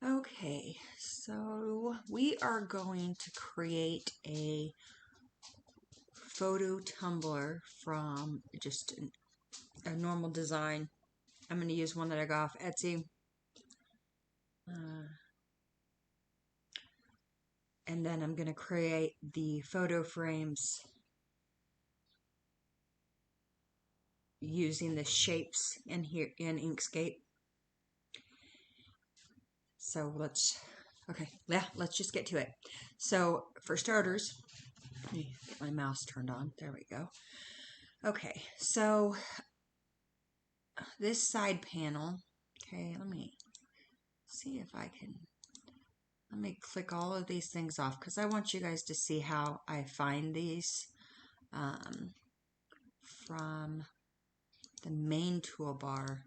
Okay, so we are going to create a photo tumbler from just a normal design. I'm going to use one that I got off Etsy. And then I'm going to create the photo frames using the shapes in here in Inkscape. So let's just get to it. So for starters, let me get my mouse turned on. There we go. Okay, so this side panel, okay, let me see if I can, let me click all of these things off because I want you guys to see how I find these from the main toolbar.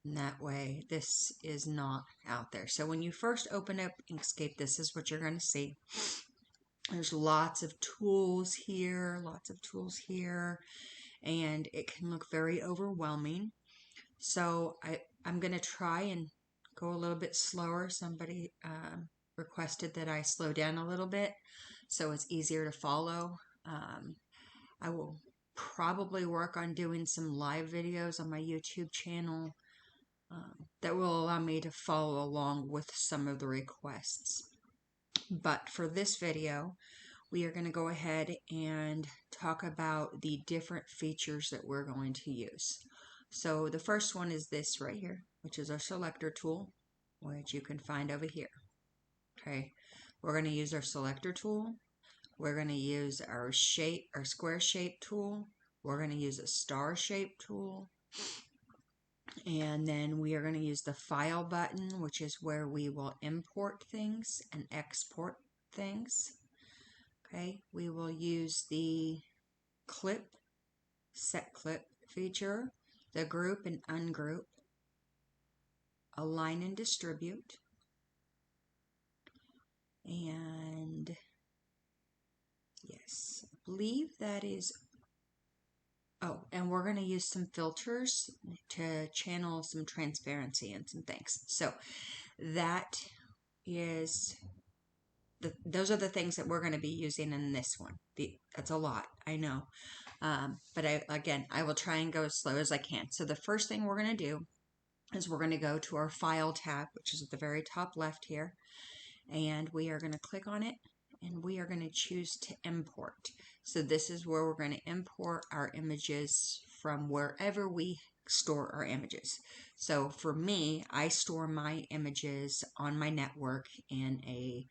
And that way this is not out there. So when you first open up Inkscape, this is what you're going to see. There's lots of tools here, and it can look very overwhelming. So I'm going to try and go a little bit slower. Somebody requested that I slow down a little bit so it's easier to follow. I will probably work on doing some live videos on my YouTube channel that will allow me to follow along with some of the requests. But for this video, we are going to go ahead and talk about the different features that we're going to use. So the first one is this right here, which is our selector tool, which you can find over here. Okay, we're going to use our selector tool. We're going to use our square shape tool. We're going to use a star shape tool. And then we are going to use the file button, which is where we will import things and export things. Okay, we will use the set clip feature, the group and ungroup, align and distribute, and yes, I believe that is. Oh, and we're going to use some filters to channel some transparency and some things. So that is those are the things that we're going to be using in this one. That's a lot, I know. But I will try and go as slow as I can. So the first thing we're going to do is we're going to go to our File tab, which is at the very top left here. And we are going to click on it. And we are going to choose to import. So this is where we're going to import our images from wherever we store our images. So for me, I store my images on my network in a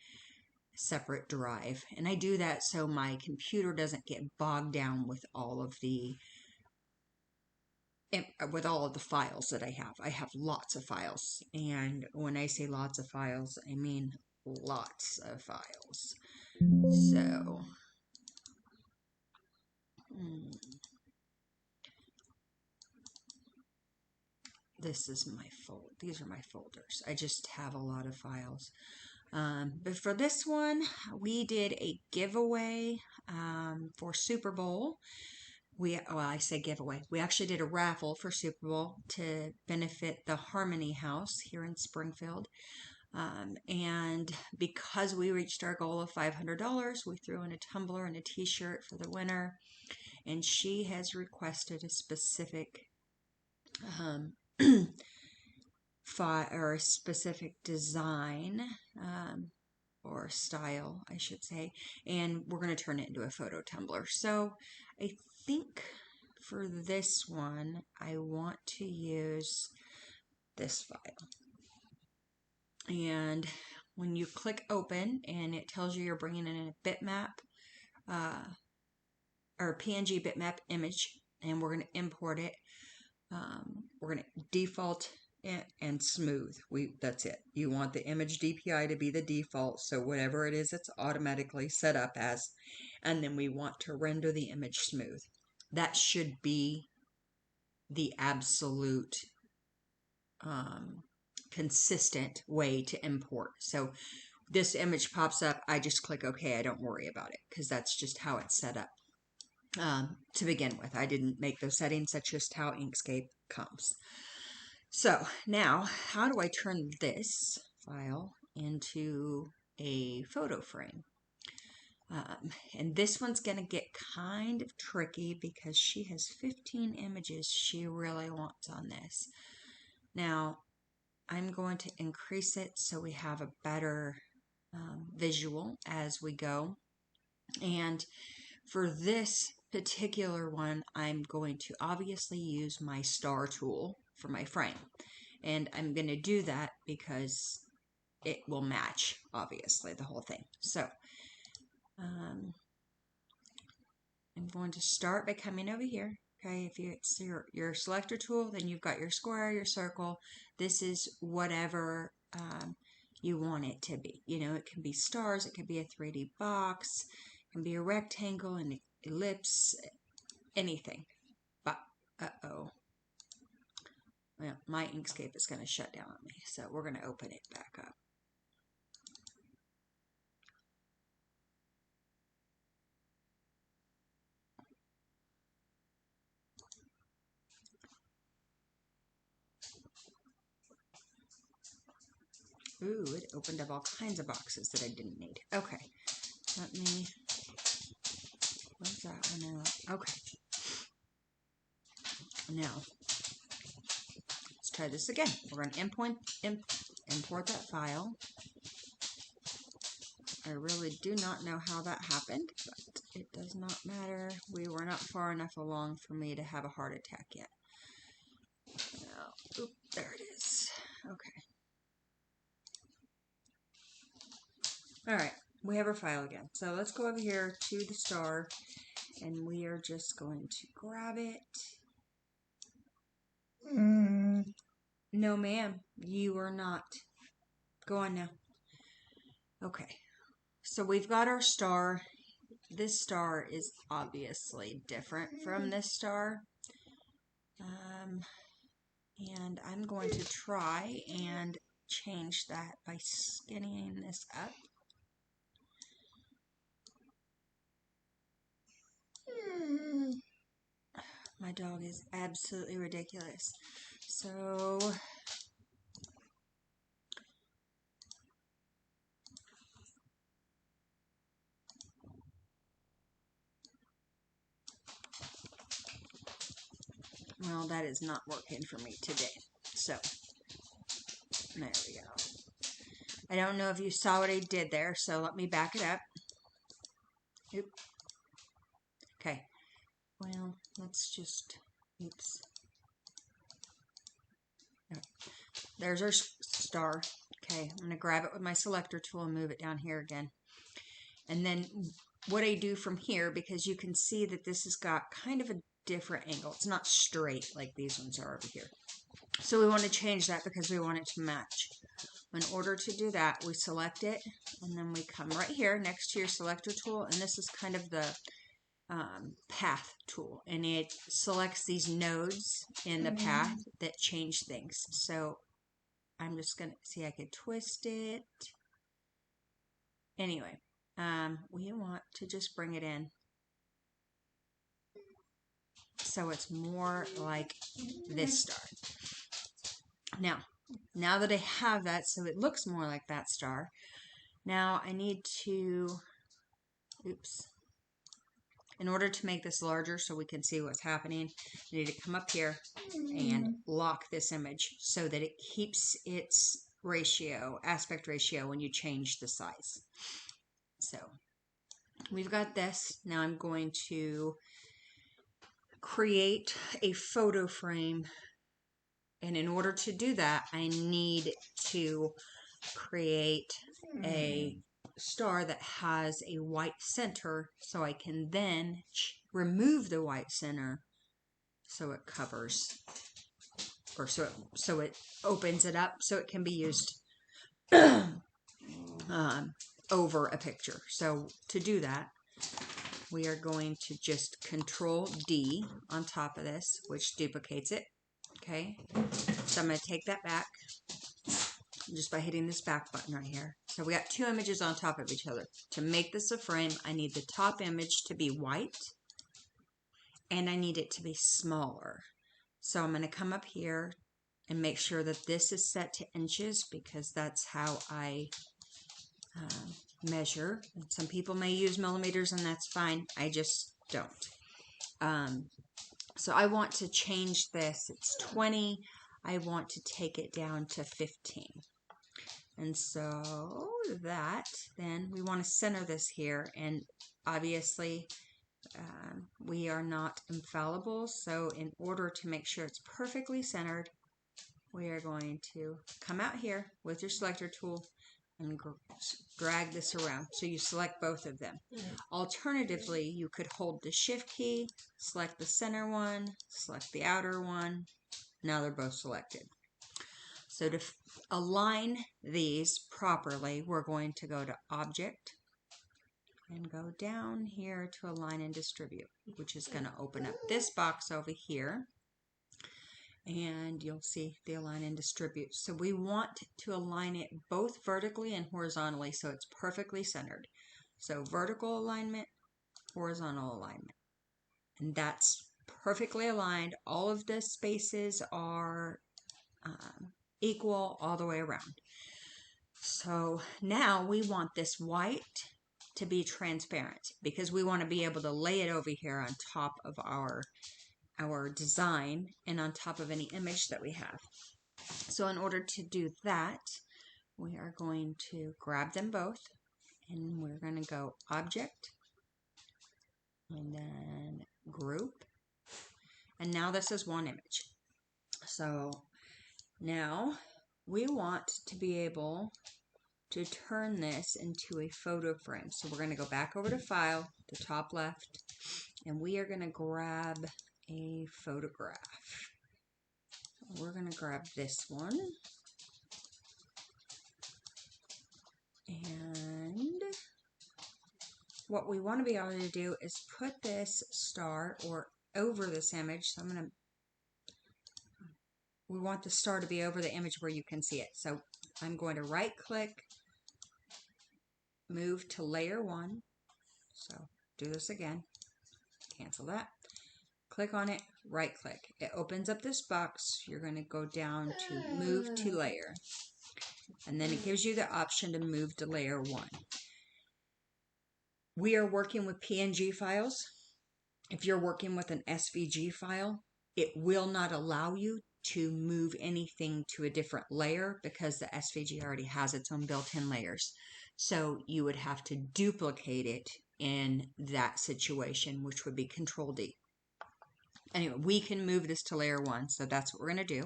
separate drive. And I do that so my computer doesn't get bogged down with all of the files that I have. I have lots of files. And when I say lots of files, I mean lots of files. So, this is my these are my folders. I just have a lot of files. But for this one, we did a giveaway for Super Bowl. I say giveaway. We actually did a raffle for Super Bowl to benefit the Harmony House here in Springfield. And because we reached our goal of $500, we threw in a tumbler and a t-shirt for the winner. And she has requested a specific or a specific design or style, I should say, and we're going to turn it into a photo tumbler. So I think for this one, I want to use this file. And when you click open and it tells you you're bringing in a bitmap or PNG bitmap image, and we're going to import it, we're going to default and smooth. That's it. You want the image DPI to be the default, so whatever it is, it's automatically set up as, and then we want to render the image smooth. That should be the absolute consistent way to import. So this image pops up, I just click OK. I don't worry about it because that's just how it's set up to begin with. I didn't make those settings. That's just how Inkscape comes. So now, how do I turn this file into a photo frame? And this one's going to get kind of tricky because she has 15 images she really wants on this. Now, I'm going to increase it so we have a better visual as we go. And for this particular one, I'm going to obviously use my star tool for my frame. And I'm going to do that because it will match, obviously, the whole thing. So, I'm going to start by coming over here. Okay, if it's your selector tool, then you've got your square, your circle. This is whatever you want it to be. You know, it can be stars, it could be a 3D box, it can be a rectangle, an ellipse, anything. But, uh-oh. Well, my Inkscape is going to shut down on me, so we're going to open it back up. Ooh, it opened up all kinds of boxes that I didn't need. Okay, let me, where's that one out? Okay. Now, let's try this again. We're going to import that file. I really do not know how that happened, but it does not matter. We were not far enough along for me to have a heart attack yet. Now, oop, there it is. Okay. All right, we have our file again. So let's go over here to the star, and we are just going to grab it. No, ma'am, you are not. Go on now. Okay, so we've got our star. This star is obviously different from this star. And I'm going to try and change that by skinning this up. My dog is absolutely ridiculous. So, well, that is not working for me today. So, there we go. I don't know if you saw what I did there, so let me back it up. Oop. Okay. Well, let's just, oops. There's our star. Okay, I'm going to grab it with my selector tool and move it down here again. And then what I do from here, because you can see that this has got kind of a different angle. It's not straight like these ones are over here. So we want to change that because we want it to match. In order to do that, we select it, and then we come right here next to your selector tool, and this is kind of the path tool, and it selects these nodes in the path that change things. So I'm just going to see, I could twist it. Anyway, we want to just bring it in so it's more like this star. Now that I have that, so it looks more like that star, now I need to, oops, in order to make this larger so we can see what's happening, I need to come up here and lock this image so that it keeps its ratio, aspect ratio, when you change the size. So we've got this. Now I'm going to create a photo frame, and in order to do that, I need to create a star that has a white center, so I can then remove the white center so it covers, or so it opens it up so it can be used over a picture. So to do that, we are going to just Control D on top of this, which duplicates it. Okay, so I'm going to take that back just by hitting this back button right here. So we got two images on top of each other. To make this a frame, I need the top image to be white, and I need it to be smaller. So I'm going to come up here and make sure that this is set to inches because that's how I measure. Some people may use millimeters and that's fine. I just don't. So I want to change this. It's 20. I want to take it down to 15. And so that, then we want to center this here. And obviously we are not infallible. So in order to make sure it's perfectly centered, we are going to come out here with your selector tool and drag this around. So you select both of them. Alternatively, you could hold the shift key, select the center one, select the outer one. Now they're both selected. So to align these properly, we're going to go to Object and go down here to Align and Distribute, which is going to open up this box over here. And you'll see the Align and Distribute. So we want to align it both vertically and horizontally so it's perfectly centered. So vertical alignment, horizontal alignment. And that's perfectly aligned. All of the spaces are equal all the way around. So now we want this white to be transparent because we want to be able to lay it over here on top of our design and on top of any image that we have. So in order to do that, we are going to grab them both and we're going to go Object and then Group. And now this is one image. So now we want to be able to turn this into a photo frame. So we're going to go back over to File, the top left, and we are going to grab a photograph. We're going to grab this one. And what we want to be able to do is put this star or over this image. So we want the star to be over the image where you can see it. So I'm going to right click, move to layer 1. So do this again, cancel that. Click on it, right click. It opens up this box. You're going to go down to move to layer. And then it gives you the option to move to layer 1. We are working with PNG files. If you're working with an SVG file, it will not allow you to move anything to a different layer because the SVG already has its own built-in layers. So you would have to duplicate it in that situation, which would be Control D. Anyway, we can move this to layer 1, so that's what we're going to do.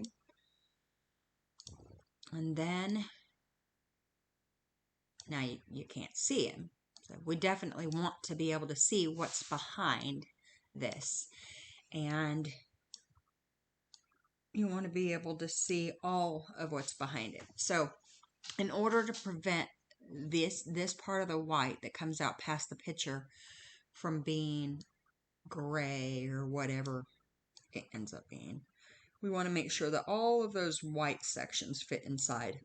And then, now you can't see him. So we definitely want to be able to see what's behind this. And you want to be able to see all of what's behind it. So in order to prevent this part of the white that comes out past the picture from being gray or whatever it ends up being, we want to make sure that all of those white sections fit inside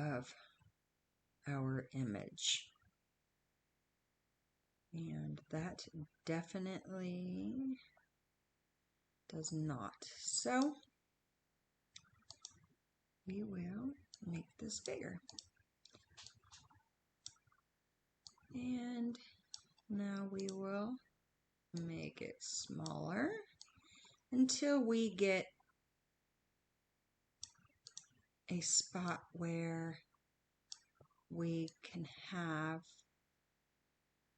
of our image. And that definitely does not. So we will make this bigger. And now we will make it smaller until we get a spot where we can have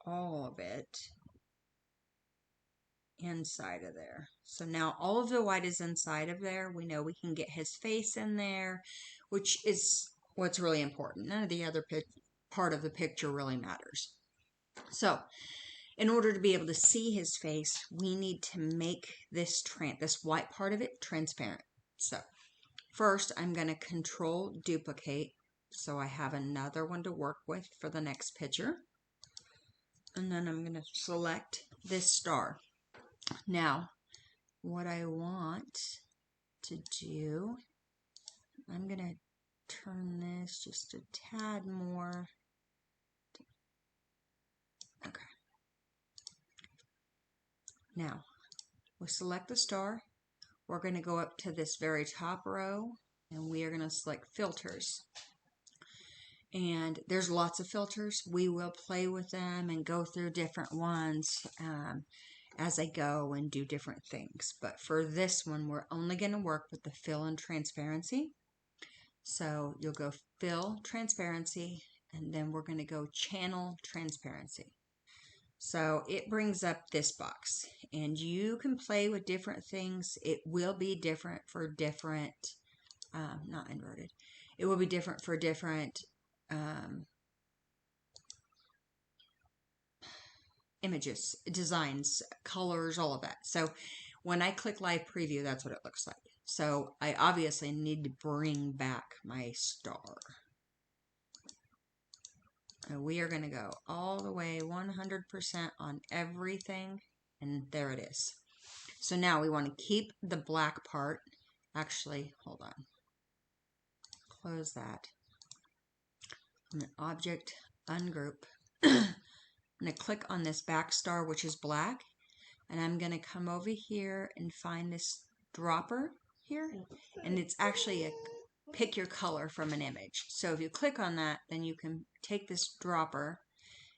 all of it inside of there. So now all of the white is inside of there. We know we can get his face in there, which is what's really important. None of the other part of the picture really matters. So in order to be able to see his face, we need to make this white part of it transparent. So first I'm going to Control Duplicate so I have another one to work with for the next picture. And then I'm going to select this star. Now, what I want to do, I'm going to turn this just a tad more. Okay. Now, we select the star. we're going to go up to this very top row and we are going to select filters. And there's lots of filters. We will play with them and go through different ones as I go and do different things. But for this one, we're only going to work with the fill and transparency. So you'll go fill transparency, and then we're going to go channel transparency. So it brings up this box, and you can play with different things. It will be different for different, not inverted. It will be different for different images, designs, colors, all of that. So when I click live preview, that's what it looks like. So I obviously need to bring back my star. And we are going to go all the way 100% on everything, and there it is. So now we want to keep the black part. Actually, hold on. Close that. I'm going to object, ungroup. I'm going to click on this back star, which is black, and I'm going to come over here and find this dropper here, and it's actually a pick your color from an image. So if you click on that, then you can take this dropper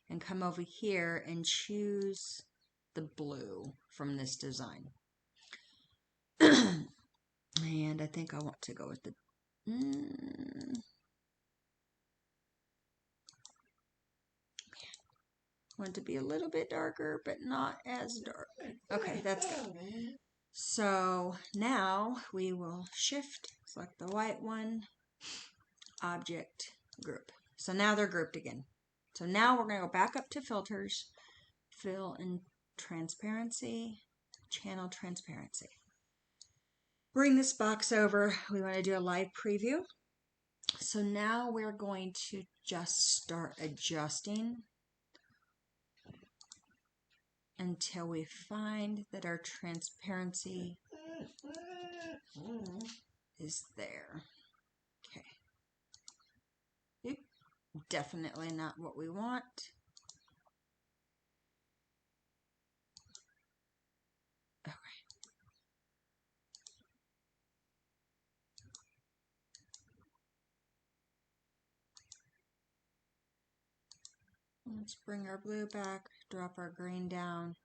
and come over here and choose the blue from this design. And I think I want to go with the want to be a little bit darker, but not as dark. Okay, that's good. So now we will shift, select the white one, object, group. So now they're grouped again. So now we're going to go back up to filters, fill and transparency, channel transparency. Bring this box over. We want to do a live preview. So now we're going to just start adjusting until we find that our transparency is there. Okay. Oop. Definitely not what we want. Okay. Let's bring our blue back, drop our green down,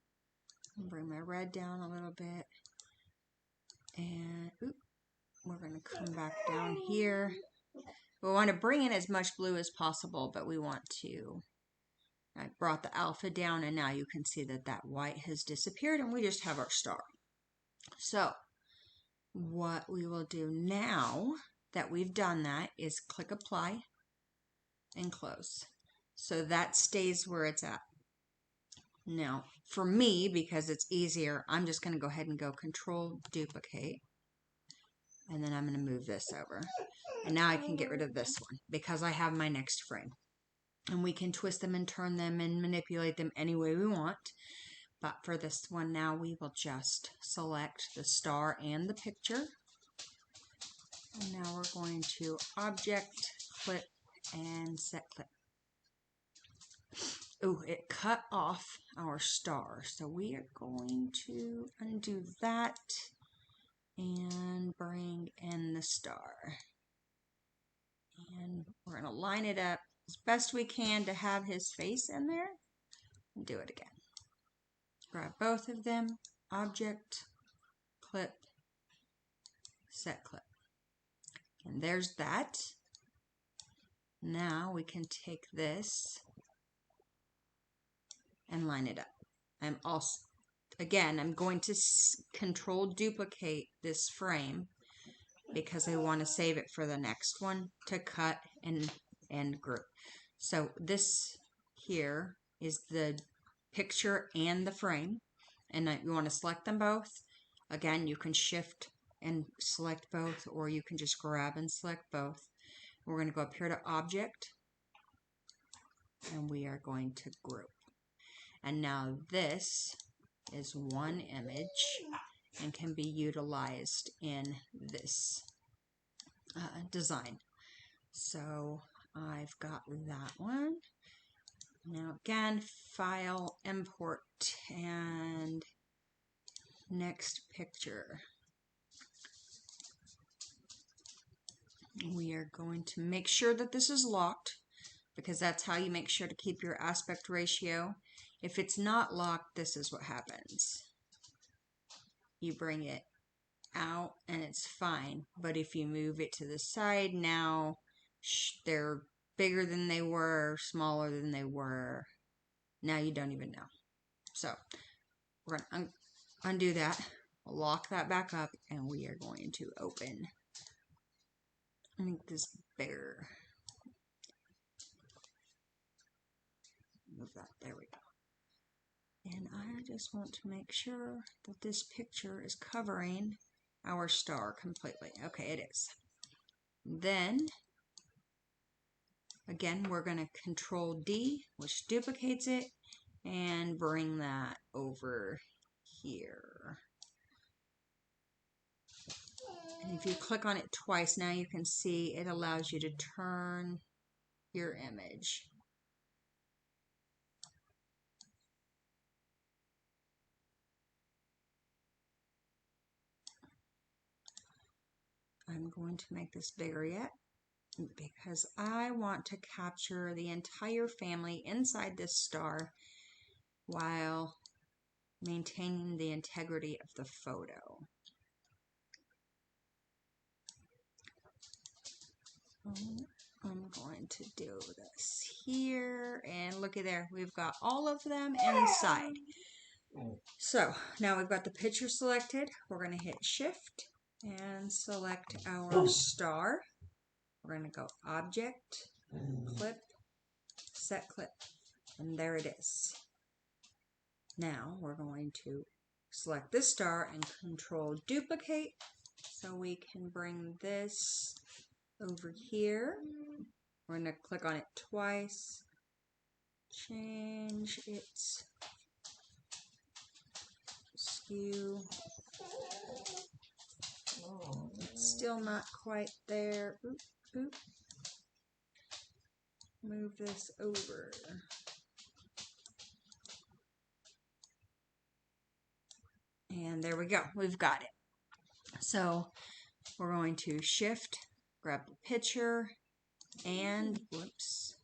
and bring my red down a little bit. And oop, we're going to come back down here. We want to bring in as much blue as possible, but we want to, I brought the alpha down, and now you can see that that white has disappeared, and we just have our star. So what we will do now that we've done that is click apply and close. So that stays where it's at. Now, for me, because it's easier, I'm just going to go ahead and go control duplicate. And then I'm going to move this over. And now I can get rid of this one because I have my next frame. And we can twist them and turn them and manipulate them any way we want. But for this one now, we will just select the star and the picture. And now we're going to object, clip, and set clip. Ooh, it cut off our star. So we are going to undo that and bring in the star. And we're going to line it up as best we can to have his face in there. And do it again. Grab both of them, object, clip, set clip. And there's that. Now we can take this and line it up. I'm also, again, I'm going to control duplicate this frame because I want to save it for the next one to cut and group. So this here is the picture and the frame, and you want to select them both. Again, you can shift and select both, or you can just grab and select both. We're going to go up here to object, and we are going to group. And now this is one image and can be utilized in this design. So I've got that one. Now again, file, import, and next picture. We are going to make sure that this is locked, because that's how you make sure to keep your aspect ratio. If it's not locked, this is what happens. You bring it out and it's fine, but if you move it to the side, now they're bigger than they were, smaller than they were. Now you don't even know. So we're going to undo that, lock that back up, and we are going to open. Make this bigger. Move that. There we go. And I just want to make sure that this picture is covering our star completely. Okay, it is. Then, again, we're going to Control D, which duplicates it, and bring that over here. And if you click on it twice, now you can see it allows you to turn your image. I'm going to make this bigger yet, because I want to capture the entire family inside this star while maintaining the integrity of the photo. I'm going to do this here, and looky there, we've got all of them inside. So now we've got the picture selected. We're going to hit Shift and select our star. We're going to go Object, Clip, Set Clip, and there it is. Now we're going to select this star and Control Duplicate so we can bring this over here. We're going to click on it twice, change its skew. It's still not quite there. Oop, oop. Move this over. And there we go. We've got it. So we're going to Shift, grab the picture, and whoops.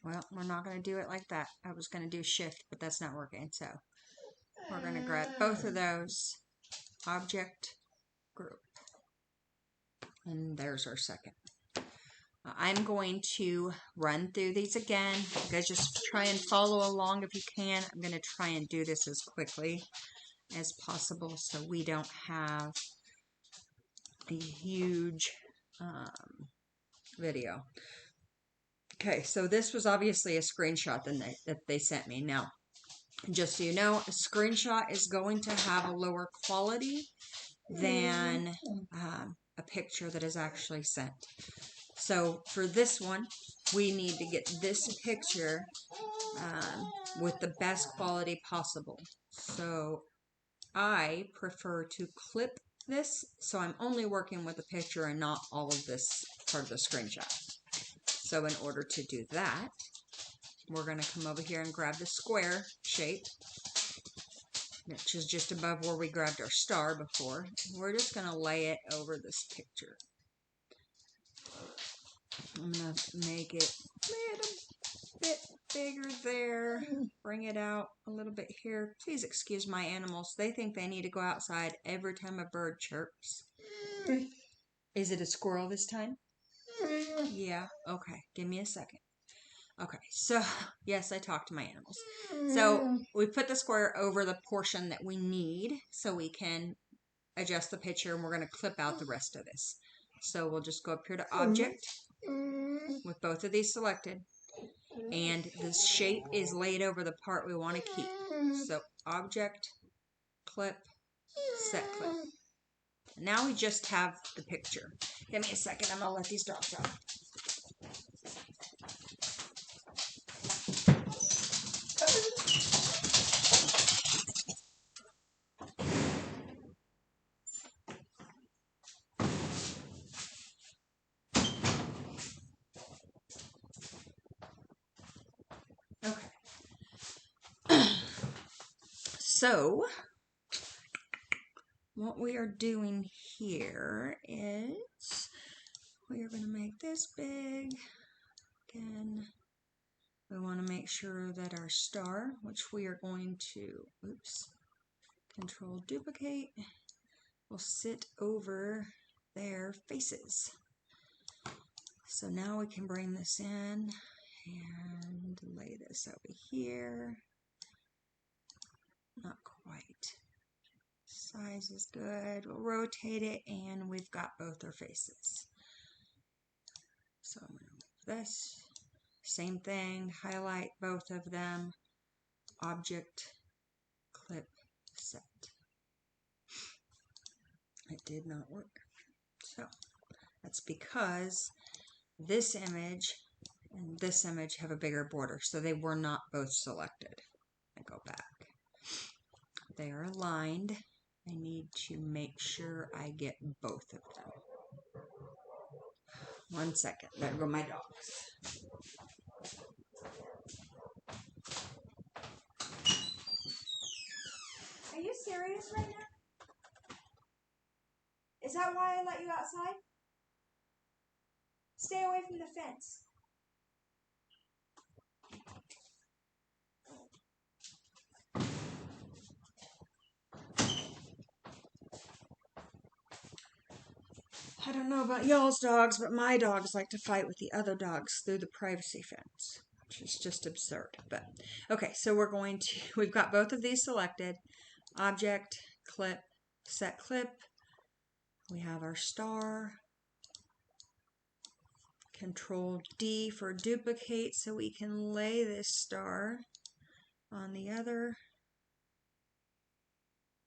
Well, we're not going to do it like that. I was going to do Shift, but that's not working. So we're going to grab both of those, Object, Group. And there's our second. I'm going to run through these again. You guys just try and follow along if you can. I'm going to try and do this as quickly as possible so we don't have a huge video. Okay, so this was obviously a screenshot that they sent me. Now, just so you know, a screenshot is going to have a lower quality than a picture that is actually sent. So for this one, we need to get this picture with the best quality possible. So I prefer to clip this, so I'm only working with the picture and not all of this part of the screenshot. So in order to do that, we're going to come over here and grab the square shape, which is just above where we grabbed our star before. We're just going to lay it over this picture. I'm going to make it a little bit bigger there. Bring it out a little bit here. Please excuse my animals. They think they need to go outside every time a bird chirps. Is it a squirrel this time? Yeah. Okay. Give me a second. Okay. So, yes, I talk to my animals. So, we put the square over the portion that we need so we can adjust the picture, and we're going to clip out the rest of this. So, we'll just go up here to Object with both of these selected. And the shape is laid over the part we want to keep. So Object, Clip, Set Clip. Now we just have the picture. Give me a second. I'm going to let these dogs out. Okay. So what we are doing here is we are going to make this big. Again, we want to make sure that our star, which we are going to, Control duplicate, will sit over their faces. So now we can bring this in and lay this over here. Not quite. Size is good. We'll rotate it and we've got both our faces. So I'm going to move this. Same thing, highlight both of them. Object, clip, set. It did not work. So that's because this image and this image have a bigger border, so they were not both selected. I go back. They are aligned. I need to make sure I get both of them. 1 second. There go my dogs. Are you serious right now? Is that why I let you outside? Stay away from the fence. I don't know about y'all's dogs, but my dogs like to fight with the other dogs through the privacy fence, which is just absurd. But okay, so we've got both of these selected. Object, clip, set clip. We have our star. Control D for duplicate so we can lay this star on the other.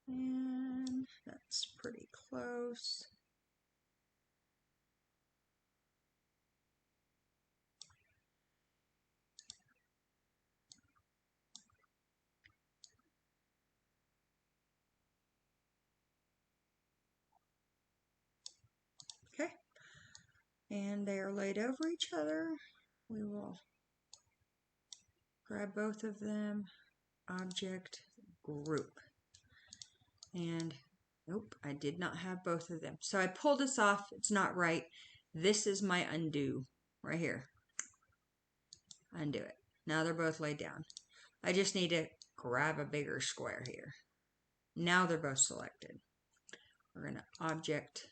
And that's pretty close. Okay. And they are laid over each other. We will grab both of them, object, group. And nope, I did not have both of them. So I pulled this off. It's not right. This is my undo right here. Undo it. Now they're both laid down. I just need to grab a bigger square here. Now they're both selected. We're going to object,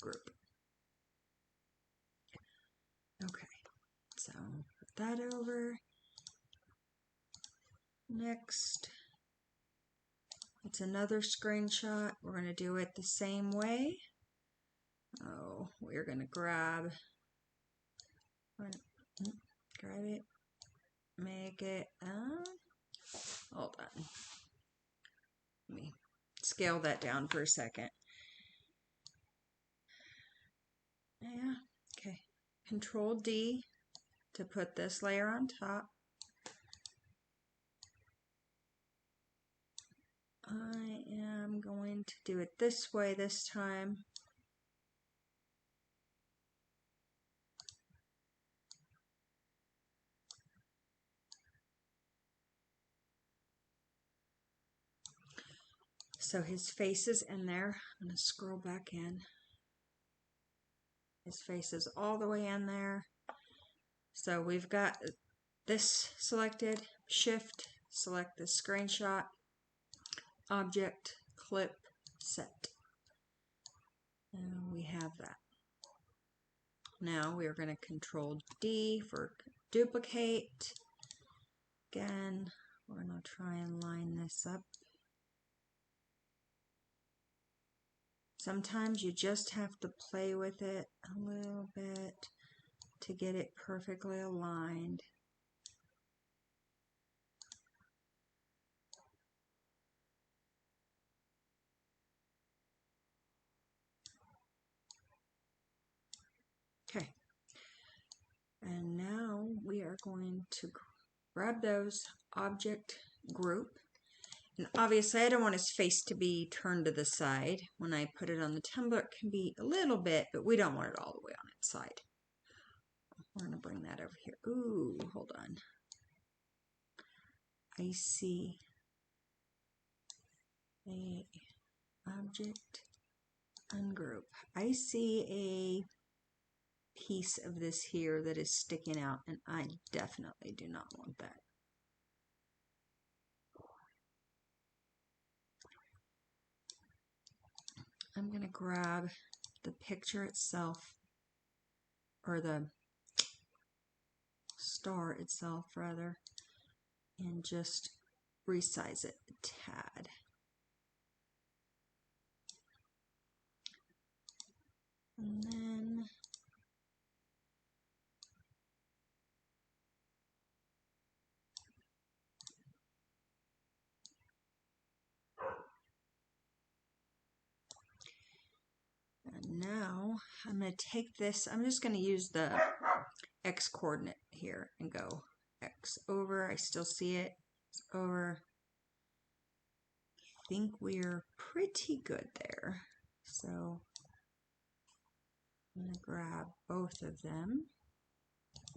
group. Okay, so put that over. Next, it's another screenshot. We're going to do it the same way. Oh, we're going to grab it, make it, hold on. Let me scale that down for a second. Yeah, okay. Control D to put this layer on top. I am going to do it this way this time. So his face is in there. I'm going to scroll back in. His face is all the way in there. So we've got this selected. Shift, select the screenshot. Object, clip, set. And we have that. Now we are going to Control D for duplicate. Again, we're going to try and line this up. Sometimes you just have to play with it a little bit to get it perfectly aligned. Okay. And now we are going to grab those, object, group. And obviously I don't want his face to be turned to the side. When I put it on the tumbler, it can be a little bit, but we don't want it all the way on its side. We're going to bring that over here. Ooh, hold on. I see Object, ungroup. I see a piece of this here that is sticking out, and I definitely do not want that. I'm going to grab the picture itself, or the star itself rather, and just resize it a tad. And then now I'm going to take this, I'm just going to use the X coordinate here and go X over. I still see it. It's over. I think we're pretty good there. So I'm going to grab both of them.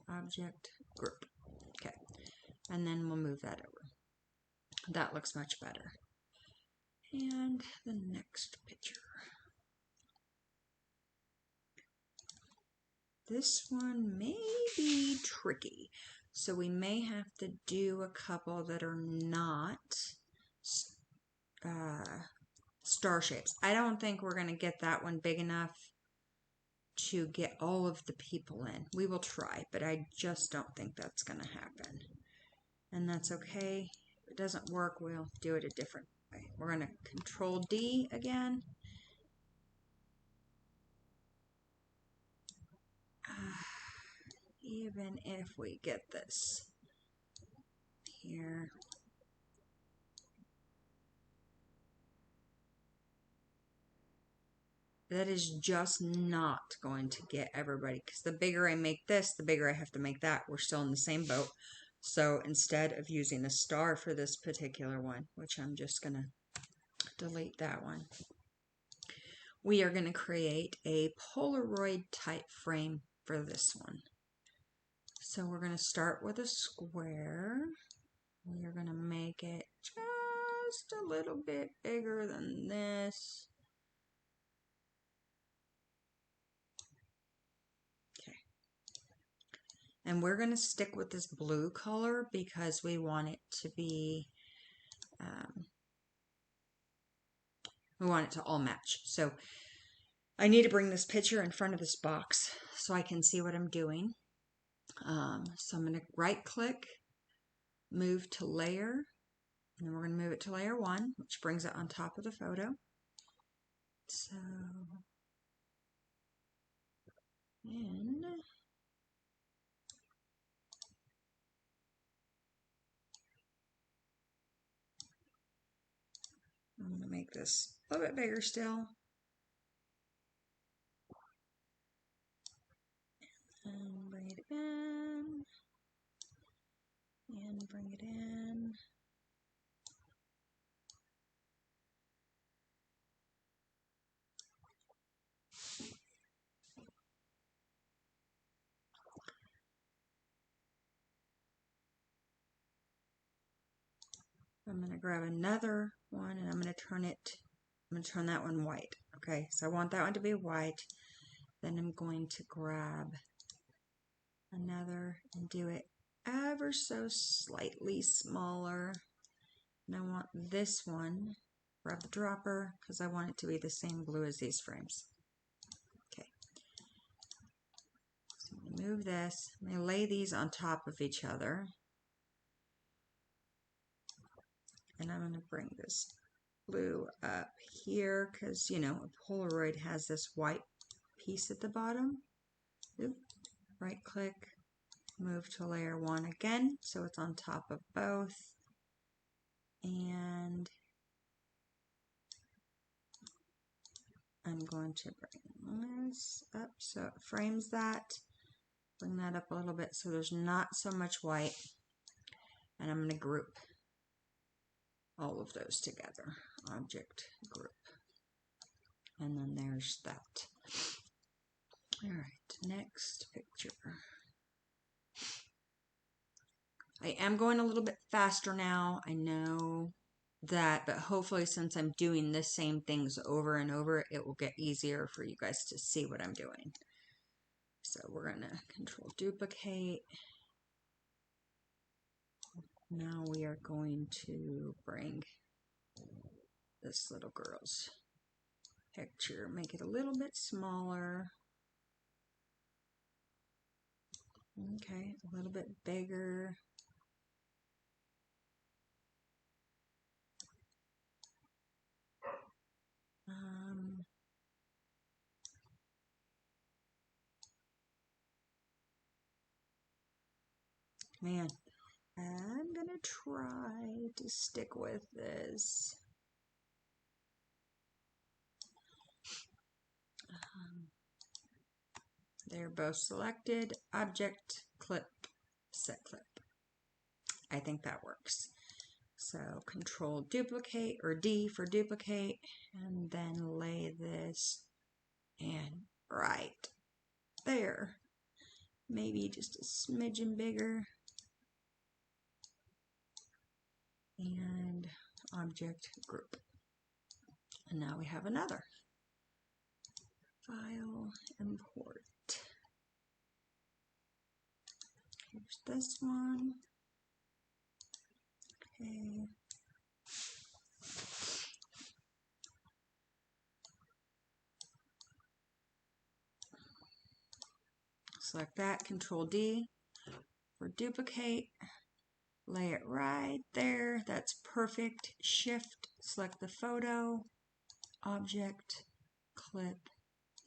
Object, group. Okay. And then we'll move that over. That looks much better. And the next picture. This one may be tricky, so we may have to do a couple that are not star shapes. I don't think we're going to get that one big enough to get all of the people in. We will try, but I just don't think that's going to happen. And that's okay. If it doesn't work, we'll do it a different way. We're going to Control D again. Even if we get this here, that is just not going to get everybody, because the bigger I make this, the bigger I have to make that. We're still in the same boat. So instead of using a star for this particular one, which I'm just going to delete that one, we are going to create a Polaroid type frame for this one. So we're going to start with a square. We are going to make it just a little bit bigger than this. Okay. And we're going to stick with this blue color because we want it to be, we want it to all match. So I need to bring this picture in front of this box so I can see what I'm doing. So I'm going to right click, move to layer, and then we're going to move it to layer 1, which brings it on top of the photo. So, and I'm going to make this a little bit bigger still. And bring it in. And bring it in. I'm going to grab another one and I'm going to turn that one white. Okay, so I want that one to be white. Then I'm going to grab another and do it ever so slightly smaller. And I want this one, grab the dropper, because I want it to be the same blue as these frames. Okay. So I'm going to move this. I'm going to lay these on top of each other. And I'm going to bring this blue up here because, you know, a Polaroid has this white piece at the bottom. Oop. Right click, move to layer 1 again so it's on top of both. And I'm going to bring this up so it frames that. Bring that up a little bit so there's not so much white. And I'm going to group all of those together. Object, group. And then there's that. All right, next picture. I am going a little bit faster now, I know, that, but hopefully since I'm doing the same things over and over, it will get easier for you guys to see what I'm doing. So we're going to control duplicate. Now we are going to bring this little girl's picture, make it a little bit smaller. Okay, a little bit bigger. Man, I'm gonna try to stick with this. They're both selected. Object, clip, set clip. I think that works. So control duplicate, or D for duplicate, and then lay this and right there. Maybe just a smidgen bigger. And object group. And now we have another. File, import. Here's this one. Okay. Select that, control D for duplicate. Lay it right there. That's perfect. Shift, select the photo, object, clip,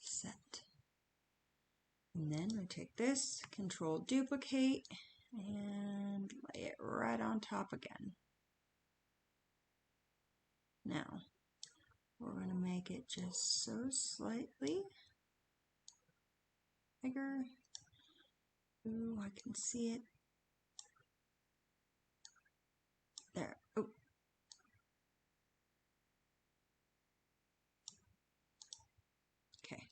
set. And then we take this, control duplicate, and lay it right on top again. Now, we're going to make it just so slightly bigger. Ooh, I can see it. There. Oh. Okay.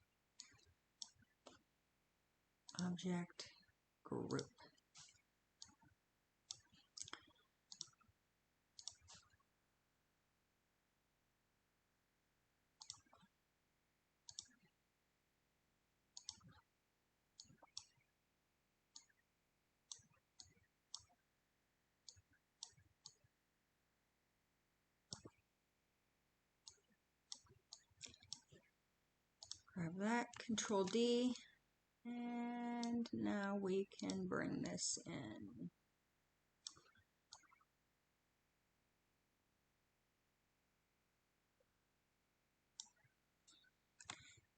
Object, group. Grab that, control D, and now we can bring this in.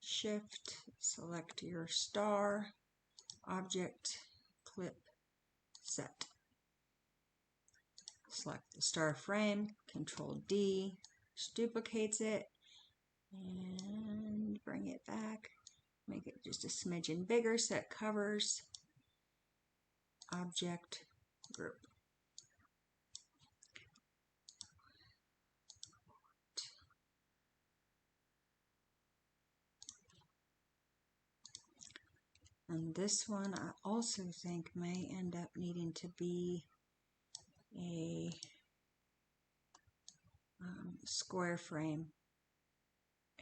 Shift, select your star, object, clip, set. Select the star frame, control D, just duplicates it, and bring it back. Make it just a smidgen bigger so it covers. Object, group. And this one I also think may end up needing to be a square frame.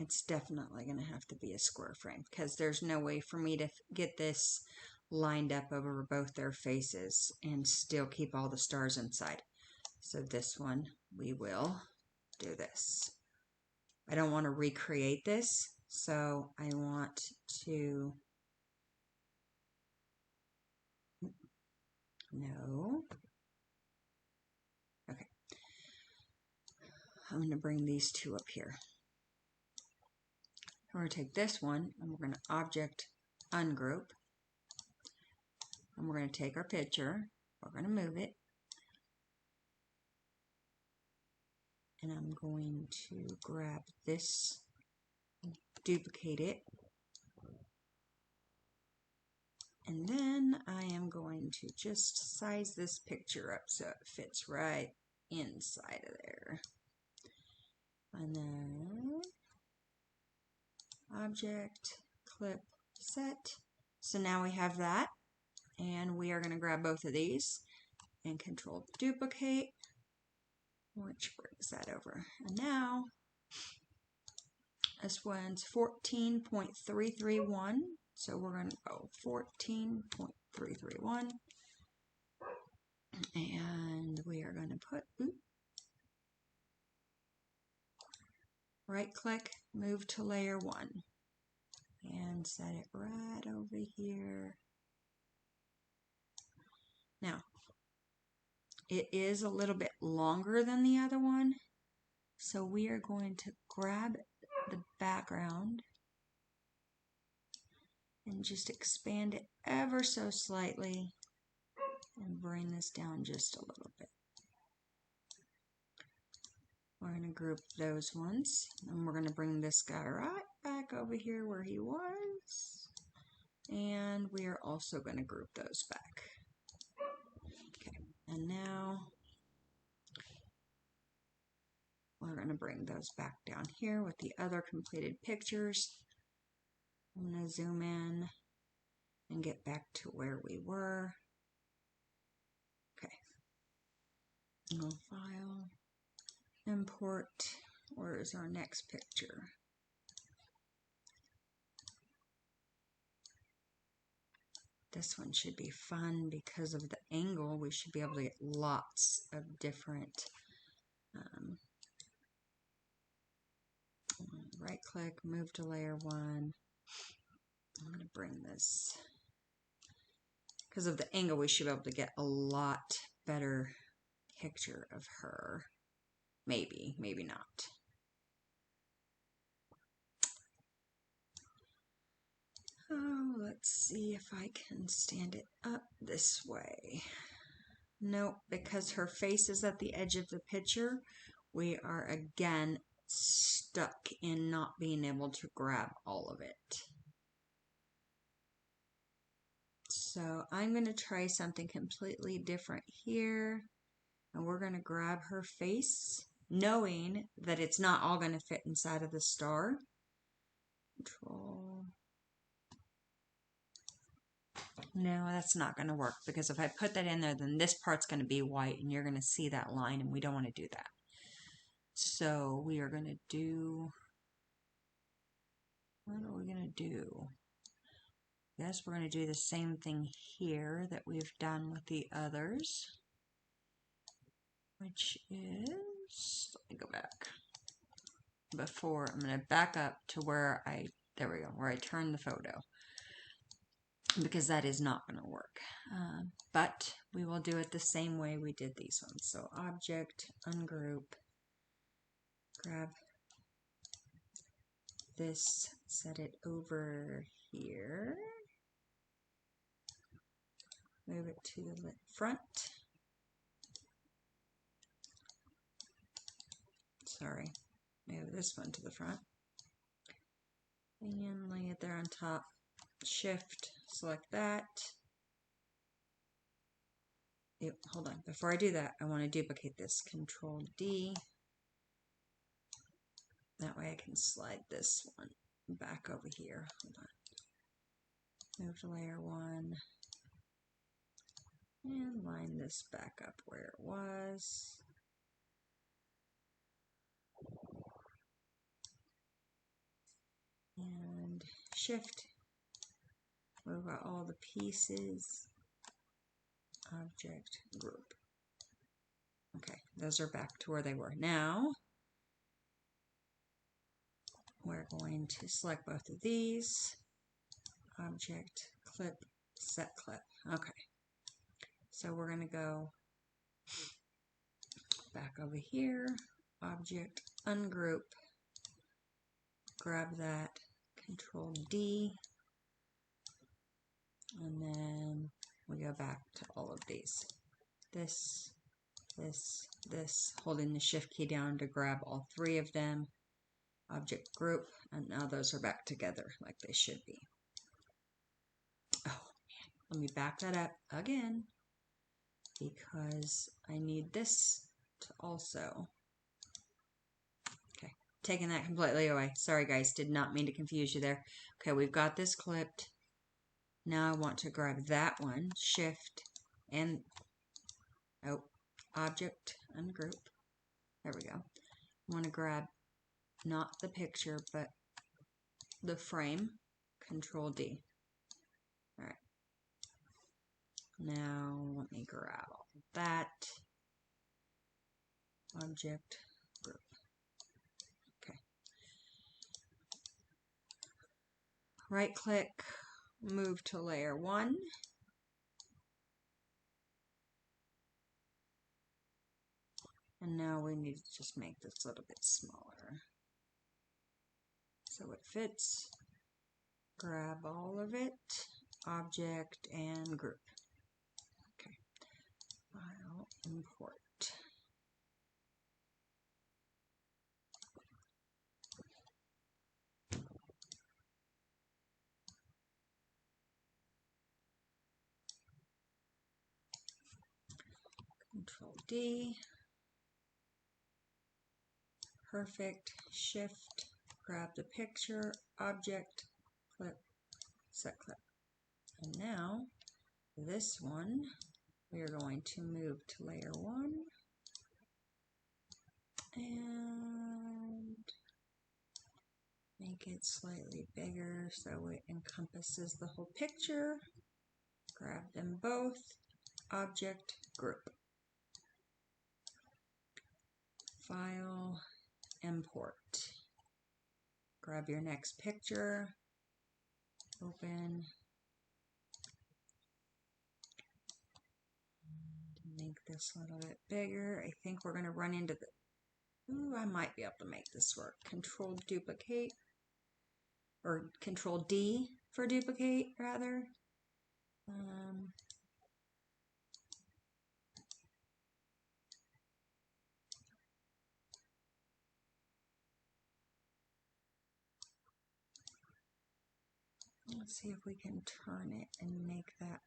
It's definitely going to have to be a square frame because there's no way for me to get this lined up over both their faces and still keep all the stars inside. So this one, we will do this. I don't want to recreate this, so I want to, no. Okay. I'm going to bring these two up here. We're going to take this one and we're going to object ungroup. And we're going to take our picture. We're going to move it. And I'm going to grab this, duplicate it. And then I am going to just size this picture up so it fits right inside of there. And then object, clip, set. So now we have that. And we are going to grab both of these and control duplicate. which brings that over. And now this one's 14.331. So we're going to go 14.331. And we are going to put, right click, move to layer 1. And set it right over here. Now, it is a little bit longer than the other one. So we are going to grab the background and just expand it ever so slightly and bring this down just a little bit. We're going to group those ones, and we're going to bring this guy right back over here where he was, and we are also going to group those back. Okay, and now we're going to bring those back down here with the other completed pictures. I'm going to zoom in and get back to where we were. Okay. Go File, Import. Where is our next picture? This one should be fun because of the angle. We should be able to get lots of different. Right click, move to layer 1. I'm going to bring this, because of the angle, we should be able to get a lot better picture of her. Maybe, maybe not. Oh, let's see if I can stand it up this way. Nope, because her face is at the edge of the picture, we are again stuck in not being able to grab all of it. So I'm going to try something completely different here, and we're going to grab her face, knowing that it's not all going to fit inside of the star. Control. No, that's not going to work, because if I put that in there, then this part's going to be white and you're going to see that line, and we don't want to do that. So we are going to do, what are we going to do? Yes, we're going to do the same thing here that we've done with the others, which is, let me go back. Before, I'm going to back up to where there we go, where I turned the photo, because that is not going to work. But we will do it the same way we did these ones. So Object, Ungroup, grab this, set it over here, move it to the front. Sorry, move this one to the front. And lay it there on top. Shift, select that. Hold on, before I do that, I want to duplicate this. Control D. That way I can slide this one back over here. Hold on. Move to layer 1. And line this back up where it was. And shift. Move out all the pieces. Object, group. Okay, those are back to where they were. Now, we're going to select both of these. Object, clip, set clip. Okay, so we're going to go back over here. Object, ungroup. Grab that. Control D. And then we go back to all of these. This, holding the shift key down to grab all 3 of them. Object group, and now those are back together like they should be. Oh man, let me back that up again, because I need this to also, okay, taking that completely away. Sorry guys, did not mean to confuse you there. Okay, we've got this clipped. Now I want to grab that one, shift, and object, ungroup, There we go. I want to grab not the picture, but the frame. Control D. All right. Now let me grab all of that. Object group. Okay. Right click, move to layer 1. And now we need to just make this a little bit smaller so it fits. Grab all of it, object and group. Okay. File, import. Control D. Perfect. Shift. Grab the picture, object, clip, set clip. And now this one, we are going to move to layer 1 and make it slightly bigger so it encompasses the whole picture. Grab them both, object, group. File, import. Grab your next picture, open, make this a little bit bigger. I think we're going to run into the, ooh, I might be able to make this work. Control duplicate, or Control D for duplicate rather. Let's see if we can turn it and make that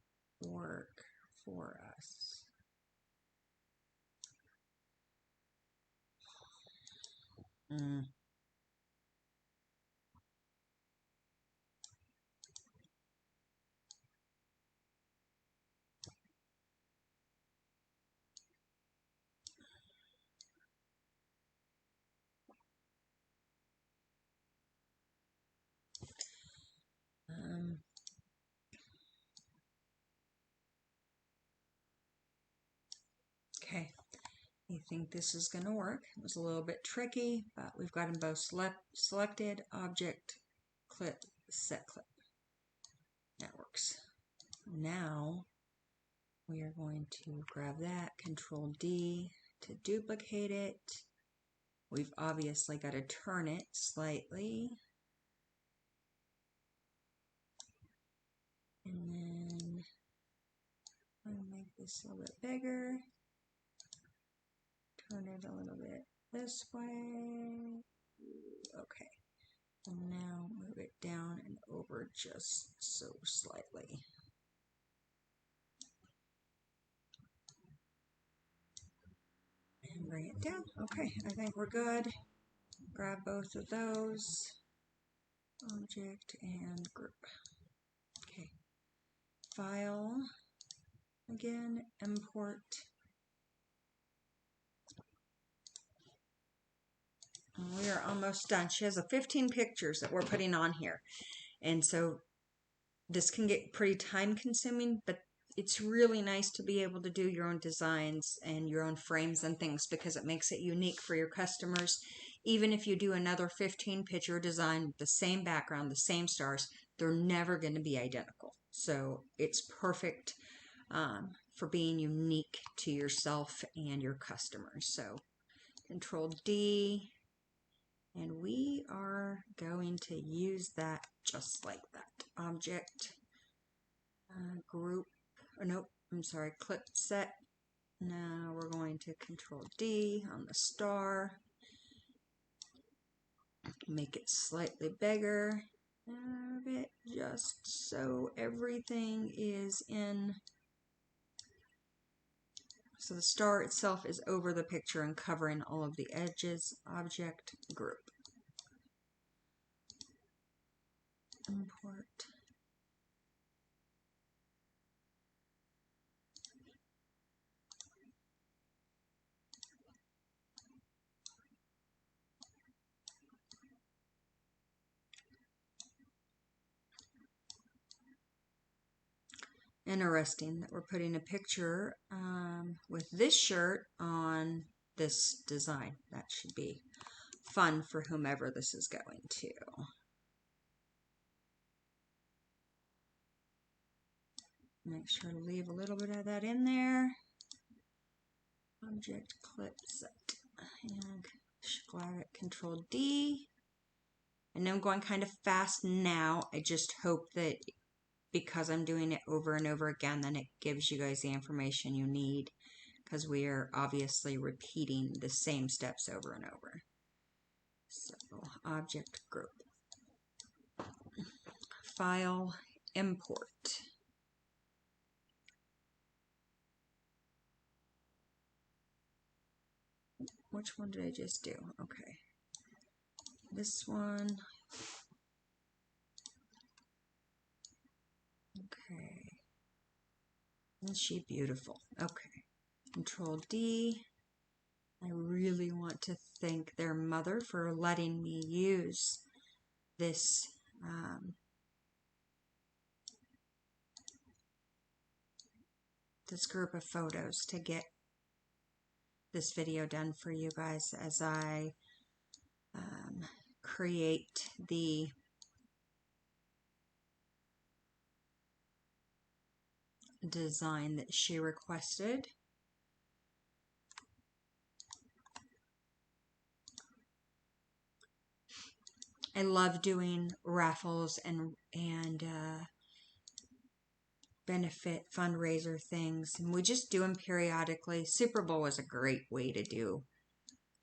work for us. Okay, I think this is going to work. It was a little bit tricky, but we've got them both selected, object, clip, set clip. That works. Now we are going to grab that, Control D to duplicate it. We've obviously got to turn it slightly. And then I'll make this a little bit bigger. Turn it a little bit this way. Okay. And now move it down and over just so slightly. And bring it down. Okay, I think we're good. Grab both of those. Object and group. Okay. File. Again, import. We are almost done. She has 15 pictures that we're putting on here. And so this can get pretty time consuming, but it's really nice to be able to do your own designs and your own frames and things because it makes it unique for your customers. Even if you do another 15 picture design with the same background, the same stars, they're never going to be identical. So it's perfect for being unique to yourself and your customers. So Control D, and we are going to use that just like that. Object, group, oh, nope, I'm sorry, clip set. Now we're going to Control D on the star. Make it slightly bigger. Have it just so everything is in. So the star itself is over the picture and covering all of the edges. Object, group. Import. interesting that we're putting a picture with this shirt on this design. That should be fun for whomever this is going to. Make sure to leave a little bit of that in there. Object clip set. And grab it, Control D. I know I'm going kind of fast now. I just hope that because I'm doing it over and over again, then it gives you guys the information you need, because we are obviously repeating the same steps over and over. So, object group. File, import. Which one did I just do? Okay. This one. Okay. Isn't she beautiful? Okay. Control D. I really want to thank their mother for letting me use this this group of photos to get this video done for you guys as I create the design that she requested. I love doing raffles and benefit fundraiser things, and we just do them periodically. Super Bowl was a great way to do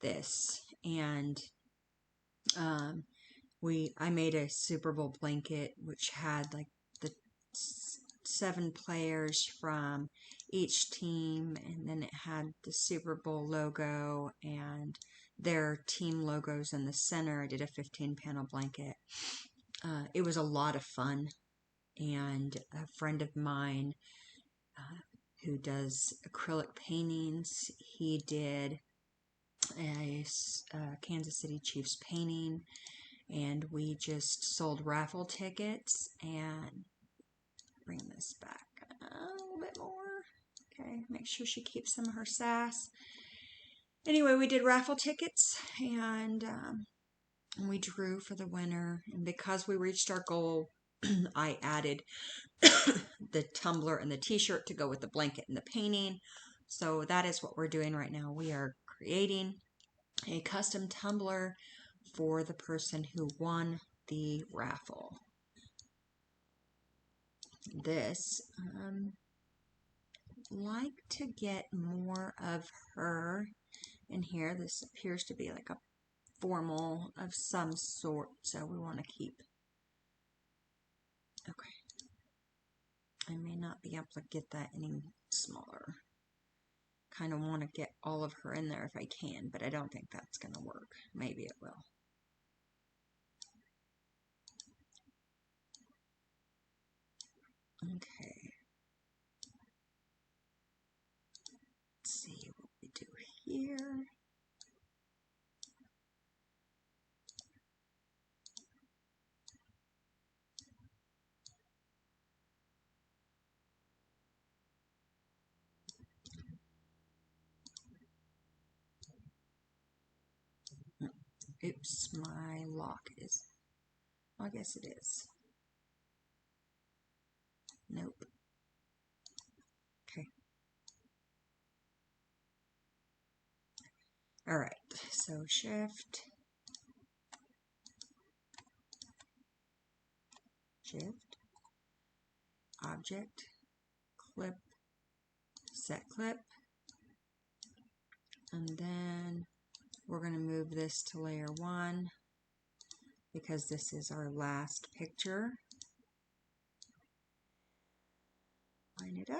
this, and I made a Super Bowl blanket which had like the 7 players from each team, and then it had the Super Bowl logo and their team logos in the center. I did a 15-panel blanket. It was a lot of fun, and a friend of mine who does acrylic paintings, he did a Kansas City Chiefs painting, and we just sold raffle tickets. And bring this back a little bit more. Okay, make sure she keeps some of her sass. Anyway, we did raffle tickets, and we drew for the winner. And because we reached our goal, I added the tumbler and the t-shirt to go with the blanket and the painting. So that is what we're doing right now. We are creating a custom tumbler for the person who won the raffle. This, like to get more of her in here. This appears to be like a formal of some sort, so we want to keep. Okay. I may not be able to get that any smaller. Kind of want to get all of her in there if I can, but I don't think that's going to work. Maybe it will. Okay. Let's see what we do here. Oops, my lock is, well, I guess it is. Nope. Okay. All right, so shift, object, clip, set clip, and then we're going to move this to layer 1 because this is our last picture. Line it up.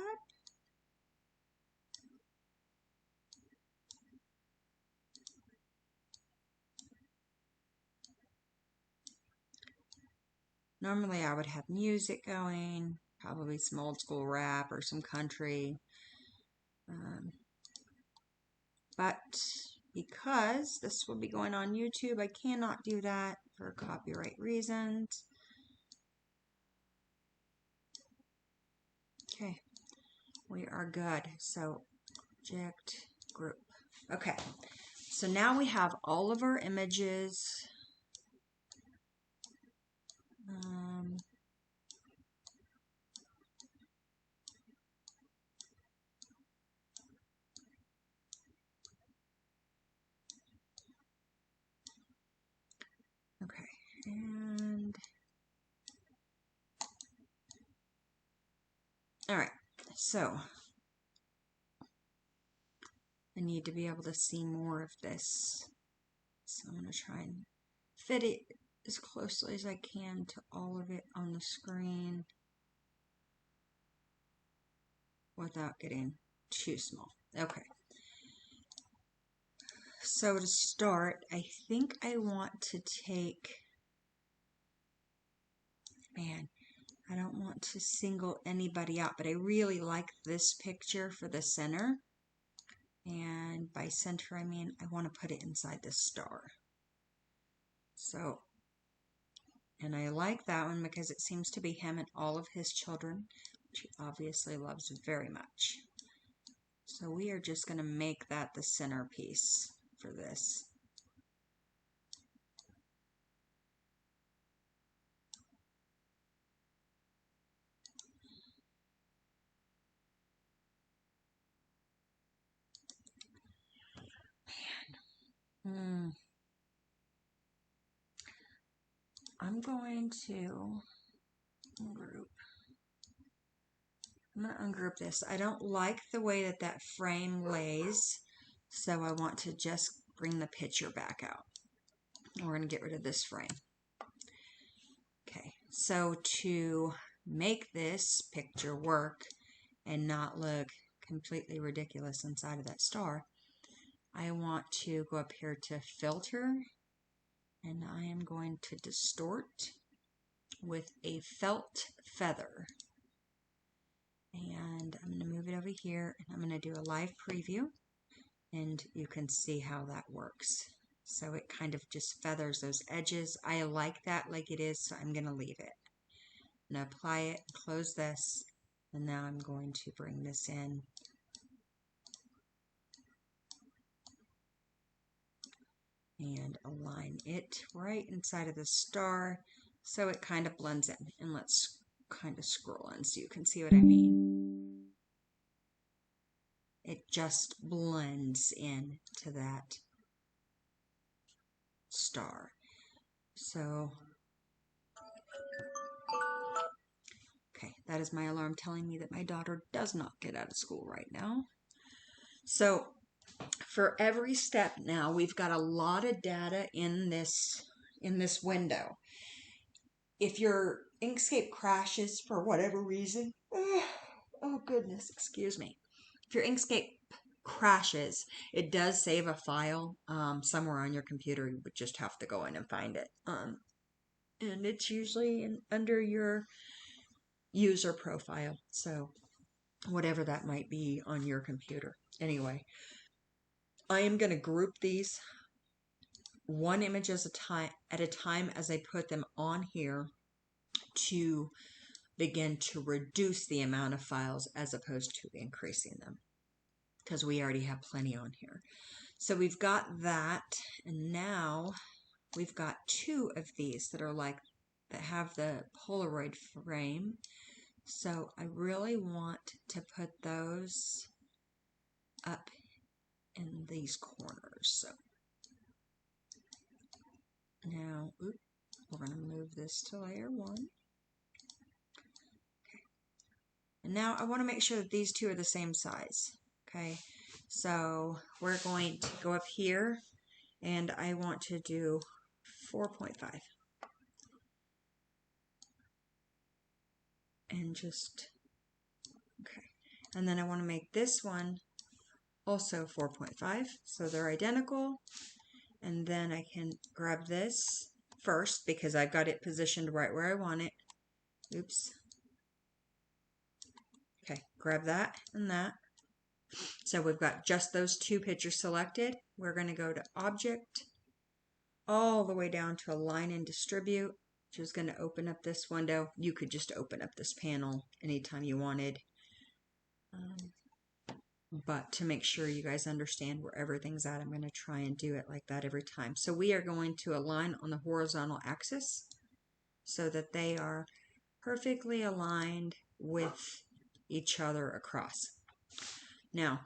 Normally I would have music going, probably some old school rap or some country. But because this will be going on YouTube, I cannot do that for copyright reasons. Okay, we are good. So object group. Okay, so now we have all of our images. Okay, and all right, so I need to be able to see more of this. So I'm going to try and fit it as closely as I can to all of it on the screen without getting too small. Okay. So to start, I think I want to take, man, I don't want to single anybody out, but I really like this picture for the center. And by center, I mean I want to put it inside the star. So, and I like that one because it seems to be him and all of his children, which he obviously loves very much. So we are just going to make that the centerpiece for this. Man. I'm going to ungroup. I'm going to ungroup this. I don't like the way that that frame lays, so I want to just bring the picture back out. We're going to get rid of this frame. Okay, so to make this picture work and not look completely ridiculous inside of that star, I want to go up here to filter, and I am going to distort with a felt feather. And I'm going to move it over here, and I'm going to do a live preview, and you can see how that works. So it kind of just feathers those edges. I like that like it is, so I'm going to leave it. And apply it, close this, and now I'm going to bring this in. And align it right inside of the star so it kind of blends in. And let's kind of scroll in so you can see what I mean. It just blends in to that star. So, okay, that is my alarm telling me that my daughter does not get out of school right now. So, for every step now, we've got a lot of data in this window. If your Inkscape crashes for whatever reason, oh goodness, excuse me. If your Inkscape crashes, it does save a file somewhere on your computer. You would just have to go in and find it. And it's usually under your user profile. So whatever that might be on your computer. Anyway, I am going to group these one image at a time as I put them on here to begin to reduce the amount of files as opposed to increasing them, because we already have plenty on here. So we've got that, and now we've got two of these that are that have the Polaroid frame. So I really want to put those up in these corners. So now, we're going to move this to layer 1. Okay. And now I want to make sure that these two are the same size. Okay. So we're going to go up here, and I want to do 4.5. And just, okay. And then I want to make this one also 4.5. So they're identical. And then I can grab this first because I've got it positioned right where I want it. Oops. Okay, grab that and that. So we've got just those two pictures selected. We're going to go to Object, all the way down to Align and Distribute, which is going to open up this window. You could just open up this panel anytime you wanted. But to make sure you guys understand where everything's at, I'm going to try and do it like that every time. So we are going to align on the horizontal axis so that they are perfectly aligned with each other across. Now,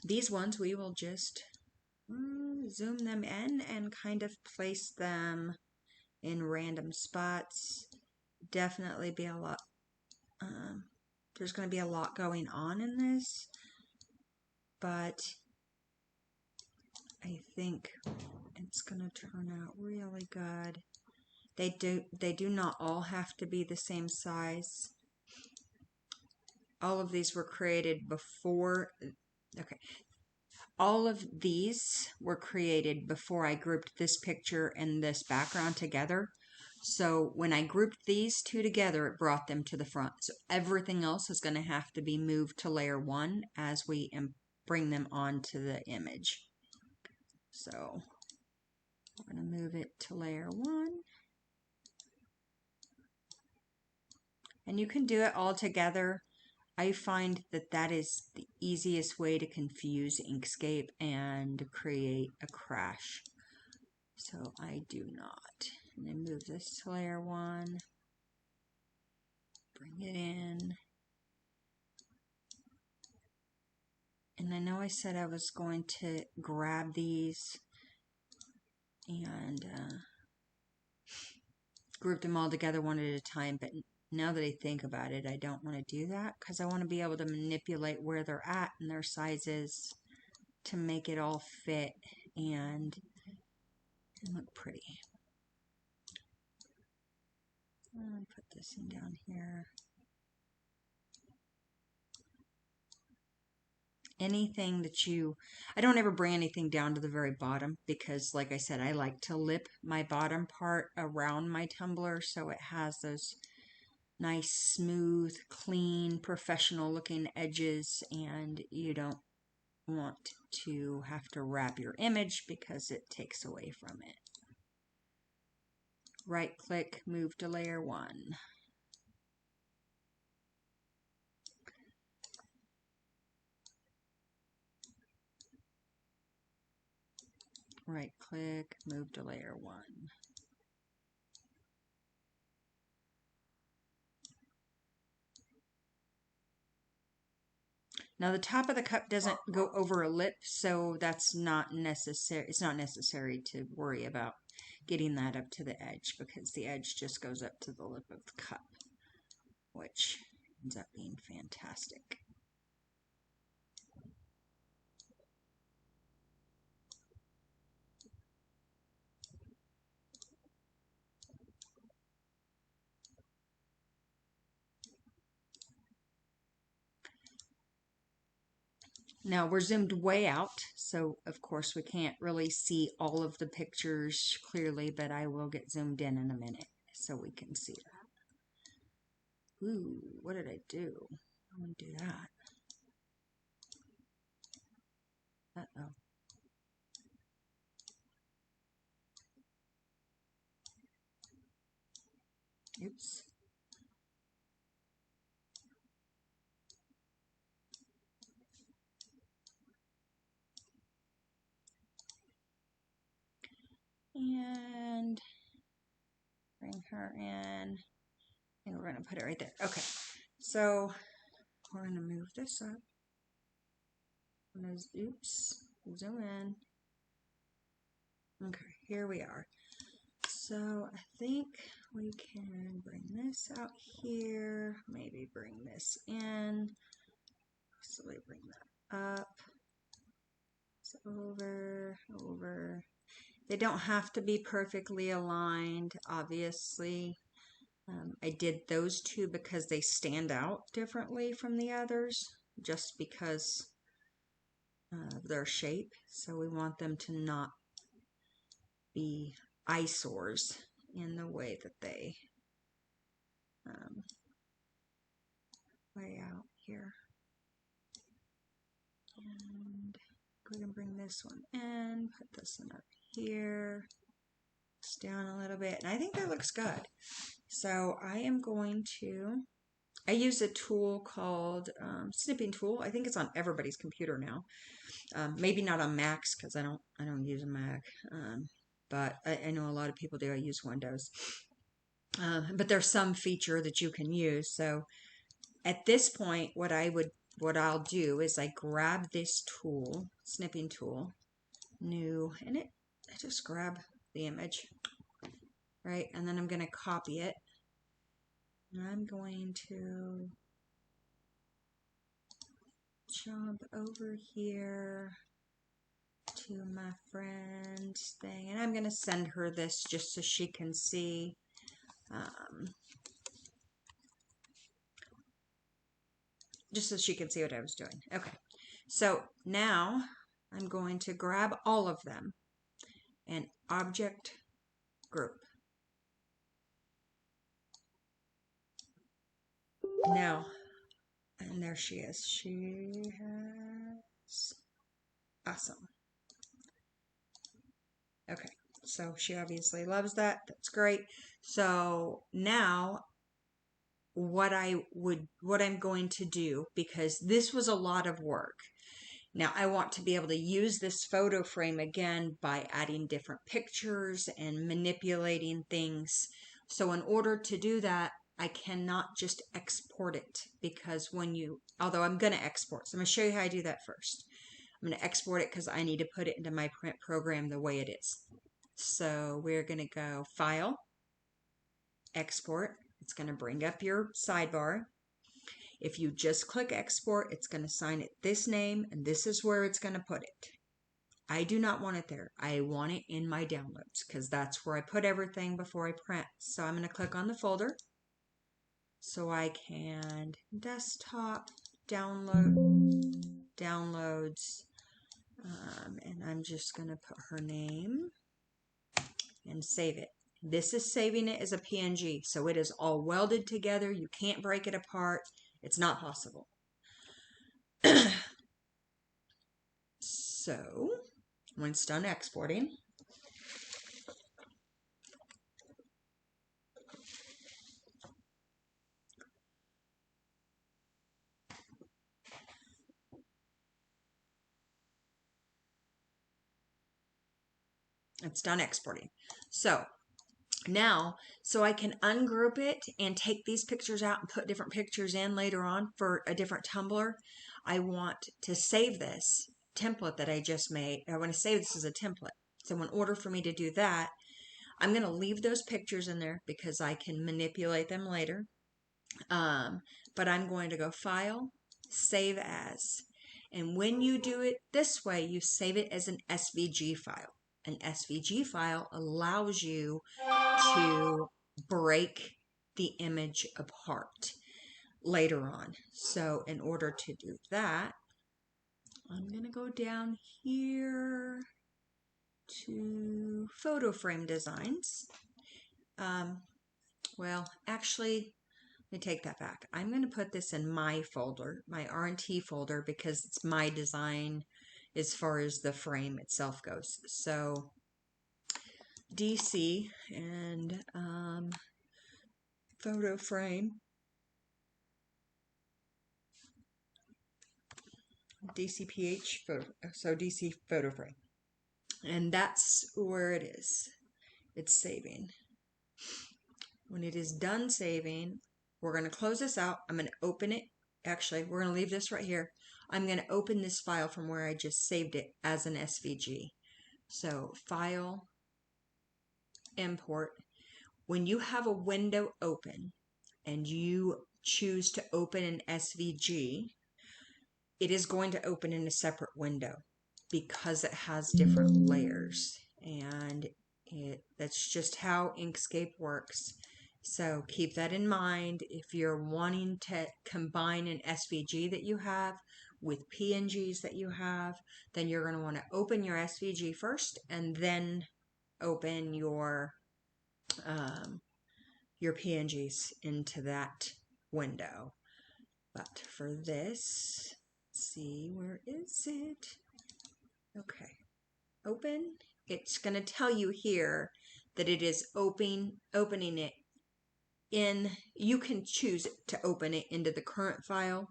these ones we will just zoom them in and kind of place them in random spots. Definitely be a lot, there's going to be a lot going on in this, but I think it's going to turn out really good. They do not all have to be the same size. All of these were created before, okay. All of these were created before I grouped this picture and this background together. So when I grouped these two together, it brought them to the front. So everything else is going to have to be moved to layer 1 as we bring them onto the image. So we're going to move it to layer 1. And you can do it all together. I find that that is the easiest way to confuse Inkscape and create a crash. So I do not. And then move this to layer 1. Bring it in. And I know I said I was going to grab these and group them all together one at a time, but now that I think about it, I don't want to do that because I want to be able to manipulate where they're at and their sizes to make it all fit and look pretty. I'll put this in down here. Anything that I don't ever bring anything down to the very bottom because, like I said, I like to lip my bottom part around my tumbler so it has those nice, smooth, clean, professional looking edges, and you don't want to have to wrap your image because it takes away from it. Right click, move to layer 1. Right click, move to layer 1. Now the top of the cup doesn't go over a lip, so that's not necessary. It's not necessary to worry about getting that up to the edge because the edge just goes up to the lip of the cup, which ends up being fantastic. Now we're zoomed way out, so of course we can't really see all of the pictures clearly, but I will get zoomed in a minute so we can see that. Ooh, what did I do? I want to do that. Uh-oh. Oops. And bring her in. And we're going to put it right there. Okay. So we're going to move this up. Oops. Zoom in. Okay, here we are. So I think we can bring this out here. Maybe bring this in. So we bring that up. So over. They don't have to be perfectly aligned, obviously. I did those two because they stand out differently from the others, just because of their shape. So we want them to not be eyesores in the way that they lay out here. And go ahead and bring this one in, put this one up here, down a little bit, and I think that looks good. So I am going to I use a tool called snipping tool. I think it's on everybody's computer now. Maybe not on Macs because I don't use a Mac. But I know a lot of people do. I use Windows. But there's some feature that you can use. So at this point, what I'll do is I grab this tool, snipping tool, new, and I just grab the image, right? And then I'm going to copy it. And I'm going to jump over here to my friend's thing, and I'm going to send her this just so she can see. Just so she can see what I was doing. Okay, so now I'm going to grab all of them and object group. Now, and there she is. She has, awesome. Okay, so she obviously loves that. That's great. So now what I'm going to do, because this was a lot of work. Now I want to be able to use this photo frame again by adding different pictures and manipulating things. So in order to do that, I cannot just export it, because although I'm going to export, so I'm going to show you how I do that first. I'm going to export it because I need to put it into my print program the way it is. So we're going to go File, Export. It's going to bring up your sidebar. If you just click Export, it's going to assign it this name, and this is where it's going to put it. I do not want it there. I want it in my downloads because that's where I put everything before I print. So I'm going to click on the folder so I can desktop, downloads, and I'm just going to put her name and save it. This is saving it as a PNG, so it is all welded together. You can't break it apart. It's not possible. So when it's done exporting, it's done exporting. So now, so I can ungroup it and take these pictures out and put different pictures in later on for a different tumbler, I want to save this template that I just made. I want to save this as a template. So in order for me to do that, I'm going to leave those pictures in there because I can manipulate them later. But I'm going to go File, Save As. And when you do it this way, you save it as an SVG file. An SVG file allows you to break the image apart later on. So in order to do that, I'm going to go down here to Photo Frame Designs. Well, actually, let me take that back. I'm going to put this in my folder, my R&T folder, because it's my design as far as the frame itself goes. So DC and photo frame, DCPH photo, so DC photo frame, and that's where it is. It's saving. When it is done saving, we're going to close this out. I'm going to open it. Actually, we're going to leave this right here. I'm going to open this file from where I just saved it as an SVG. So File, Import. When you have a window open and you choose to open an SVG, it is going to open in a separate window because it has different layers, and that's just how Inkscape works. So keep that in mind. If you're wanting to combine an SVG that you have with PNGs that you have, then you're going to want to open your SVG first and then open your PNGs into that window. But for this, let's see, where is it? Okay, open. It's going to tell you here that it is opening it you can choose to open it into the current file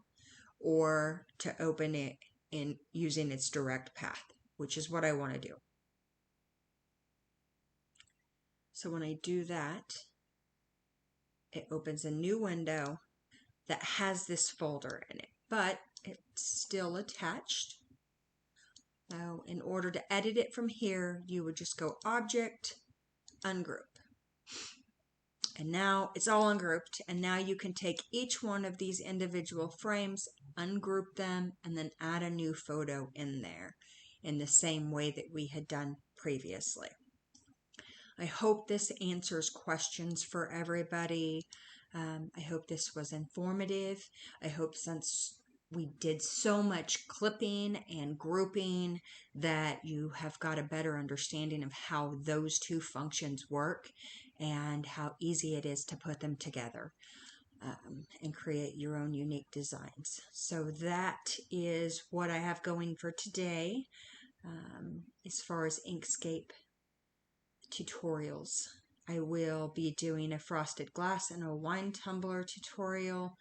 or to open it in using its direct path, which is what I want to do. So when I do that, it opens a new window that has this folder in it, but it's still attached. Now, in order to edit it from here, you would just go Object, Ungroup. And now it's all ungrouped, and now you can take each one of these individual frames, ungroup them, and then add a new photo in there in the same way that we had done previously. I hope this answers questions for everybody. I hope this was informative. I hope since we did so much clipping and grouping that you have got a better understanding of how those two functions work and how easy it is to put them together and create your own unique designs. So that is what I have going for today as far as Inkscape tutorials. I will be doing a frosted glass and a wine tumbler tutorial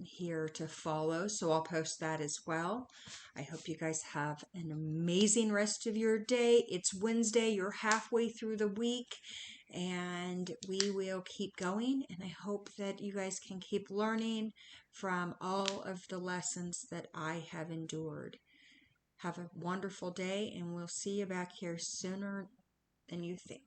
here to follow, so I'll post that as well. I hope you guys have an amazing rest of your day. It's Wednesday, you're halfway through the week, and we will keep going, and I hope that you guys can keep learning from all of the lessons that I have endured. Have a wonderful day, and we'll see you back here sooner than you think.